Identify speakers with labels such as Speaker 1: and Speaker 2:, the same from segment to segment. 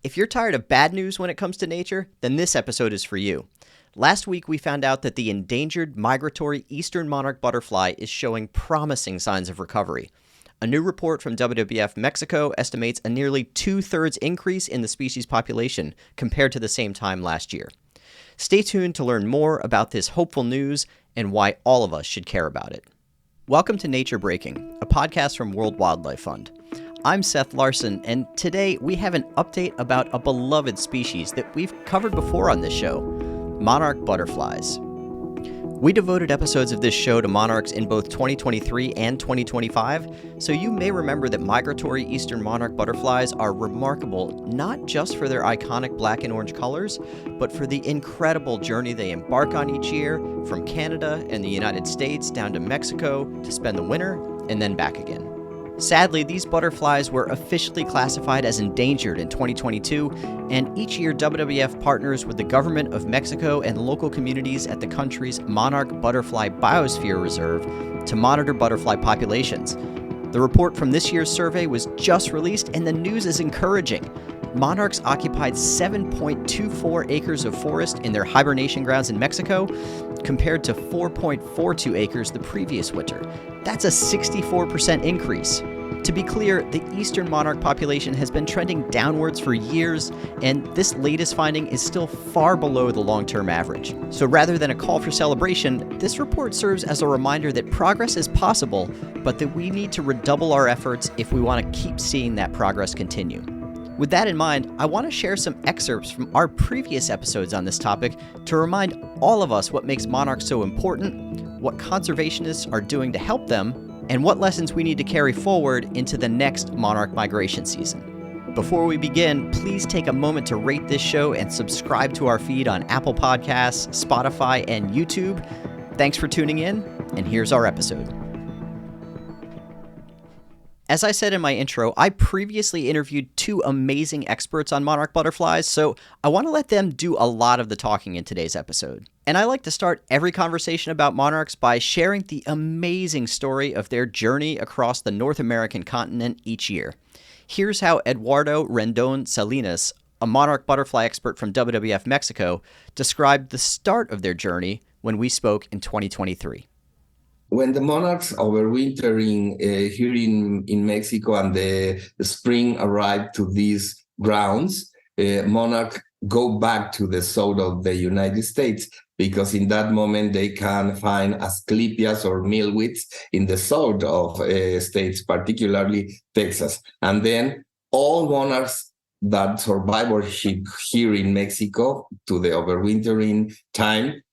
Speaker 1: If you're tired of bad news when it comes to nature, then this episode is for you. Last week, we found out that the endangered migratory eastern monarch butterfly is showing promising signs of recovery. A new report from WWF Mexico estimates a nearly two-thirds increase in the species population compared to the same time last year. Stay tuned to learn more about this hopeful news and why all of us should care about it. Welcome to Nature Breaking, a podcast from World Wildlife Fund. I'm Seth Larson, and today we have an update about a beloved species that we've covered before on this show, monarch butterflies. We devoted episodes of this show to monarchs in both 2023 and 2025, so you may remember that migratory eastern monarch butterflies are remarkable not just for their iconic black and orange colors, but for the incredible journey they embark on each year from Canada and the United States down to Mexico to spend the winter and then back again. Sadly, these butterflies were officially classified as endangered in 2022, and each year WWF partners with the government of Mexico and local communities at the country's Monarch Butterfly Biosphere Reserve to monitor butterfly populations. The report from this year's survey was just released, and the news is encouraging. Monarchs occupied 7.24 acres of forest in their hibernation grounds in Mexico, compared to 4.42 acres the previous winter. That's a 64% increase. To be clear, the eastern monarch population has been trending downwards for years, and this latest finding is still far below the long-term average. So rather than a call for celebration, this report serves as a reminder that progress is possible, but that we need to redouble our efforts if we want to keep seeing that progress continue. With that in mind, I want to share some excerpts from our previous episodes on this topic to remind all of us what makes monarchs so important, what conservationists are doing to help them, and what lessons we need to carry forward into the next monarch migration season. Before we begin, please take a moment to rate this show and subscribe to our feed on Apple Podcasts, Spotify, and YouTube. Thanks for tuning in, and here's our episode. As I said in my intro, I previously interviewed two amazing experts on monarch butterflies, so I want to let them do a lot of the talking in today's episode. And I like to start every conversation about monarchs by sharing the amazing story of their journey across the North American continent each year. Here's how Eduardo Rendón Salinas, a monarch butterfly expert from WWF Mexico, described the start of their journey when we spoke in 2023.
Speaker 2: When the monarchs overwintering here in Mexico and the spring arrived to these grounds, monarchs go back to the south of the United States because in that moment they can find Asclepias or milkweeds in the south of states, particularly Texas. And then all monarchs that survivorship here in Mexico to the overwintering time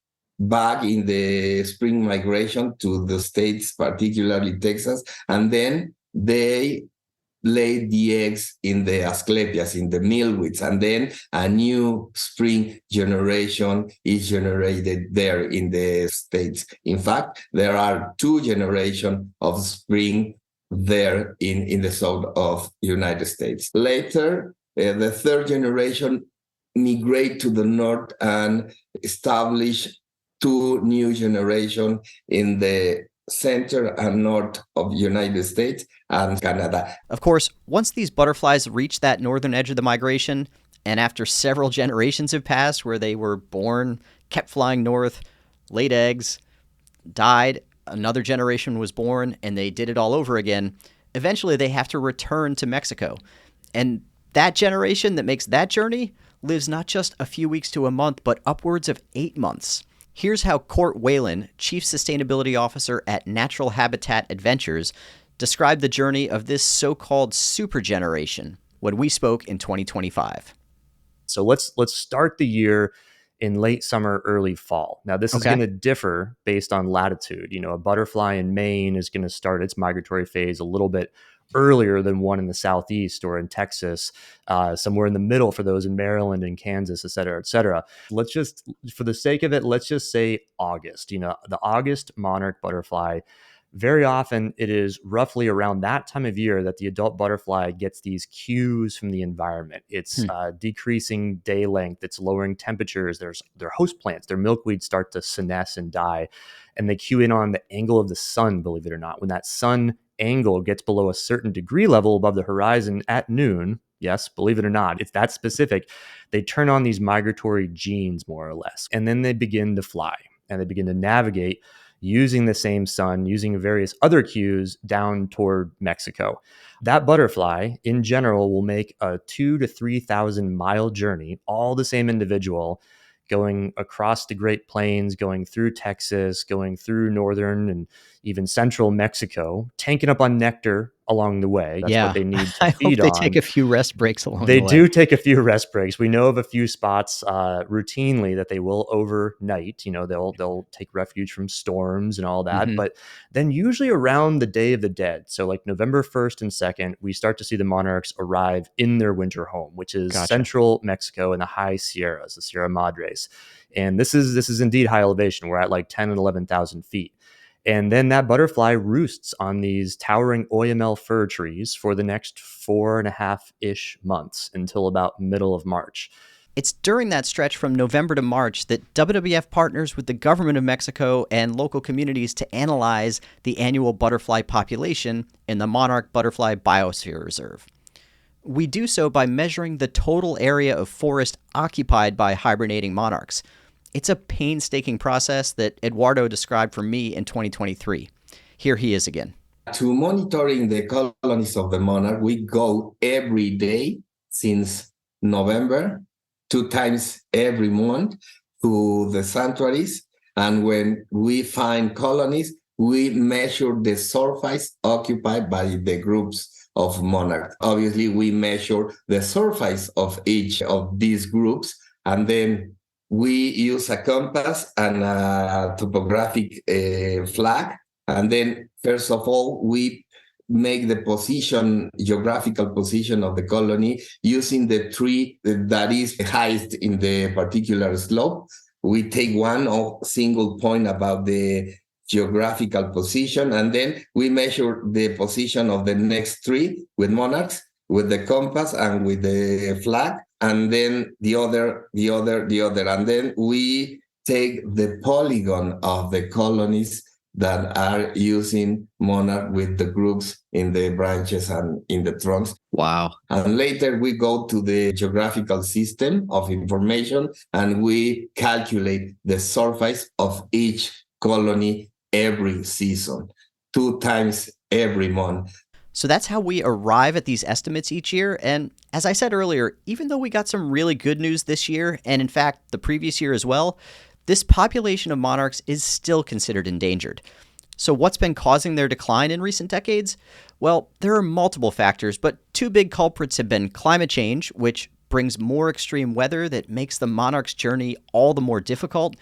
Speaker 2: back in the spring migration to the states, particularly Texas, and then they lay the eggs in the Asclepias, in the milkweeds, and then a new spring generation is generated there in the states. In fact, there are two generations of spring there in the south of United States. Later, the third generation migrate to the north and establish two new generations in the center and north of the United States and Canada.
Speaker 1: Of course, once these butterflies reach that northern edge of the migration, and after several generations have passed where they were born, kept flying north, laid eggs, died, another generation was born, and they did it all over again, eventually they have to return to Mexico. And that generation that makes that journey lives not just a few weeks to a month, but upwards of 8 months. Here's how Whelan, Chief Sustainability Officer at Natural Habitat Adventures, described the journey of this so-called super generation when we spoke in 2025.
Speaker 3: So let's start the year in late summer, early fall. Now, this is going to differ based on latitude. You know, a butterfly in Maine is going to start its migratory phase a little bit earlier than one in the Southeast or in Texas, somewhere in the middle for those in Maryland and Kansas, et cetera, et cetera. Let's just, for the sake of it, let's just say August. You know, the August monarch butterfly, very often it is roughly around that time of year that the adult butterfly gets these cues from the environment. It's decreasing day length, it's lowering temperatures, their host plants, their milkweeds start to senesce and die, and they cue in on the angle of the sun, believe it or not. When that sun angle gets below a certain degree level above the horizon at noon, Yes, believe it or not, it's that specific. They turn on these migratory genes, more or less, and then they begin to fly and they begin to navigate using the same sun, using various other cues down toward Mexico. That butterfly, in general, will make a 2,000 to 3,000 mile journey, all the same individual, going across the Great Plains, going through Texas, going through northern and even central Mexico, tanking up on nectar along the way. That's what they need to
Speaker 1: I hope
Speaker 3: feed
Speaker 1: they
Speaker 3: on.
Speaker 1: take a few rest breaks along
Speaker 3: They
Speaker 1: the way.
Speaker 3: do take a few rest breaks. We know of a few spots routinely that they will overnight. They'll take refuge from storms and all that. But then usually around the Day of the Dead, so like November 1st and 2nd, we start to see the monarchs arrive in their winter home, which is central Mexico in the high Sierras, the Sierra Madres. And this is indeed high elevation. We're at like 10 and 11,000 feet. And then that butterfly roosts on these towering Oyamel fir trees for the next 4.5-ish months until about middle of March.
Speaker 1: It's during that stretch from November to March that WWF partners with the government of Mexico and local communities to analyze the annual butterfly population in the Monarch Butterfly Biosphere Reserve. We do so by measuring the total area of forest occupied by hibernating monarchs. It's a painstaking process that Eduardo described for me in 2023. Here he is again.
Speaker 2: To monitoring the colonies of the monarch, we go every day since November, 2 times every month to the sanctuaries. And when we find colonies, we measure the surface occupied by the groups of monarchs. Obviously, we measure the surface of each of these groups, and then we use a compass and a topographic flag. And then, first of all, we make the geographical position of the colony using the tree that is highest in the particular slope. We take one single point about the geographical position, and then we measure the position of the next tree with monarchs, with the compass and with the flag, and then the other, and then we take the polygon of the colonies that are using monarch with the groups in the branches and in the trunks.
Speaker 1: Wow.
Speaker 2: And later we go to the geographical system of information and we calculate the surface of each colony every season, 2 times every month.
Speaker 1: So that's how we arrive at these estimates each year. And as I said earlier, even though we got some really good news this year, and in fact the previous year as well, this population of monarchs is still considered endangered. So what's been causing their decline in recent decades? Well, there are multiple factors, but 2 big culprits have been climate change, which brings more extreme weather that makes the monarch's journey all the more difficult,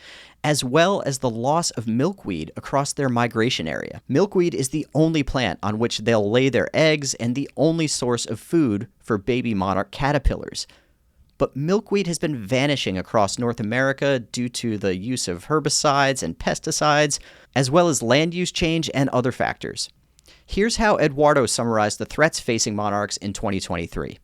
Speaker 1: as well as the loss of milkweed across their migration area. Milkweed is the only plant on which they'll lay their eggs and the only source of food for baby monarch caterpillars. But milkweed has been vanishing across North America due to the use of herbicides and pesticides, as well as land use change and other factors. Here's how Eduardo summarized the threats facing monarchs in 2023.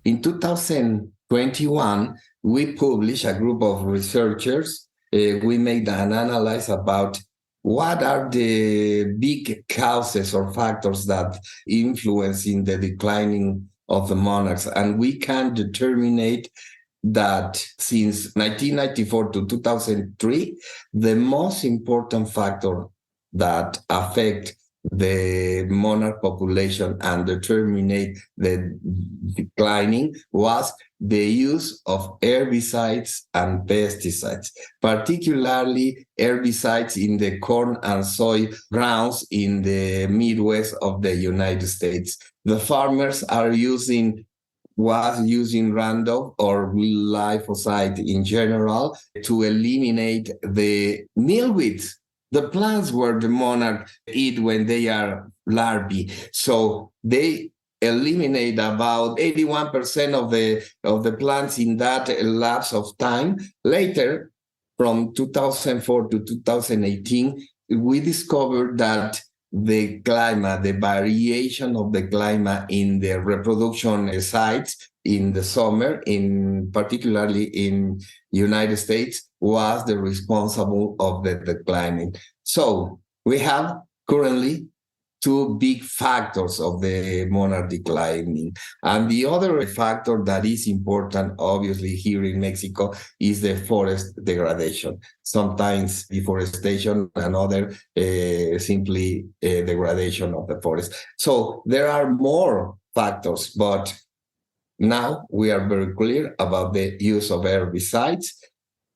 Speaker 2: In 2021, we published a group of researchers. We made an analysis about what are the big causes or factors that influence in the declining of the monarchs. And we can determine that since 1994 to 2003, the most important factor that affect the monarch population and determine the declining was the use of herbicides and pesticides, particularly herbicides in the corn and soy grounds in the Midwest of the United States. The farmers was using Rendón or glyphosate in general to eliminate the milkweeds, the plants where the monarch eat when they are larvae. So they eliminate about 81% of the plants in that lapse of time. Later, from 2004 to 2018, we discovered that the climate, the variation of the climate in the reproduction sites in the summer, particularly in United States, was the responsible of the declining. So we have currently two big factors of the monarch declining. And the other factor that is important, obviously, here in Mexico is the forest degradation. Sometimes deforestation, and other simply degradation of the forest. So there are more factors, but now we are very clear about the use of herbicides.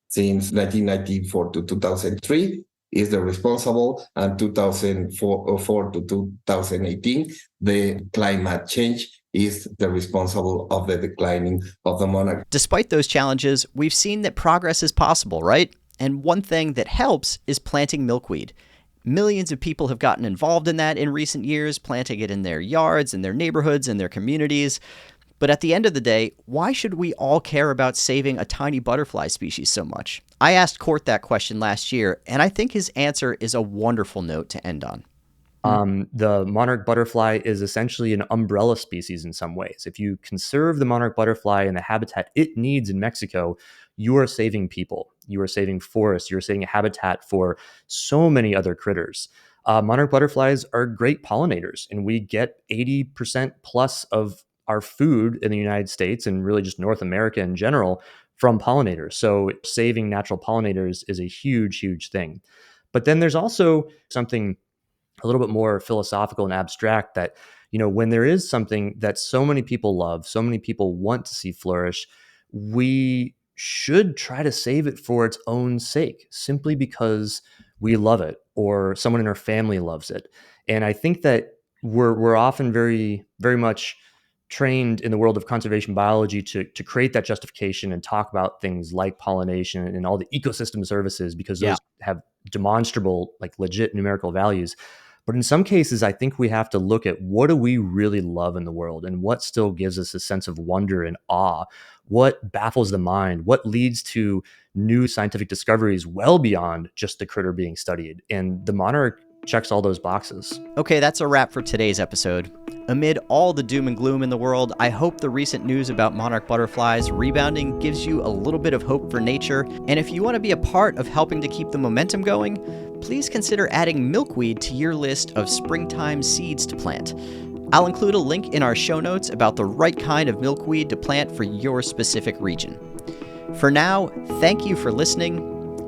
Speaker 2: Since 1994 to 2003 is the responsible, and 2004 to 2018, the climate change is the responsible of the declining of the monarch.
Speaker 1: Despite those challenges, we've seen that progress is possible, right? And one thing that helps is planting milkweed. Millions of people have gotten involved in that in recent years, planting it in their yards, in their neighborhoods, in their communities. But at the end of the day, why should we all care about saving a tiny butterfly species so much? I asked Court that question last year, and I think his answer is a wonderful note to end on.
Speaker 3: The monarch butterfly is essentially an umbrella species in some ways. If you conserve the monarch butterfly and the habitat it needs in Mexico, you are saving people. You are saving forests. You're saving a habitat for so many other critters. Monarch butterflies are great pollinators, and we get 80% plus of our food in the United States and really just North America in general from pollinators. So saving natural pollinators is a huge, huge thing. But then there's also something a little bit more philosophical and abstract that, when there is something that so many people love, so many people want to see flourish, we should try to save it for its own sake, simply because we love it or someone in our family loves it. And I think that we're often very, very much trained in the world of conservation biology to create that justification and talk about things like pollination and all the ecosystem services, because those have demonstrable, like legit numerical values. But in some cases, I think we have to look at what do we really love in the world and what still gives us a sense of wonder and awe, what baffles the mind, what leads to new scientific discoveries well beyond just the critter being studied. And the monarch checks all those boxes.
Speaker 1: Okay, that's a wrap for today's episode. Amid all the doom and gloom in the world, I hope the recent news about monarch butterflies rebounding gives you a little bit of hope for nature. And if you want to be a part of helping to keep the momentum going, please consider adding milkweed to your list of springtime seeds to plant. I'll include a link in our show notes about the right kind of milkweed to plant for your specific region. For now, thank you for listening,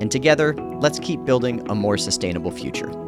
Speaker 1: and together, let's keep building a more sustainable future.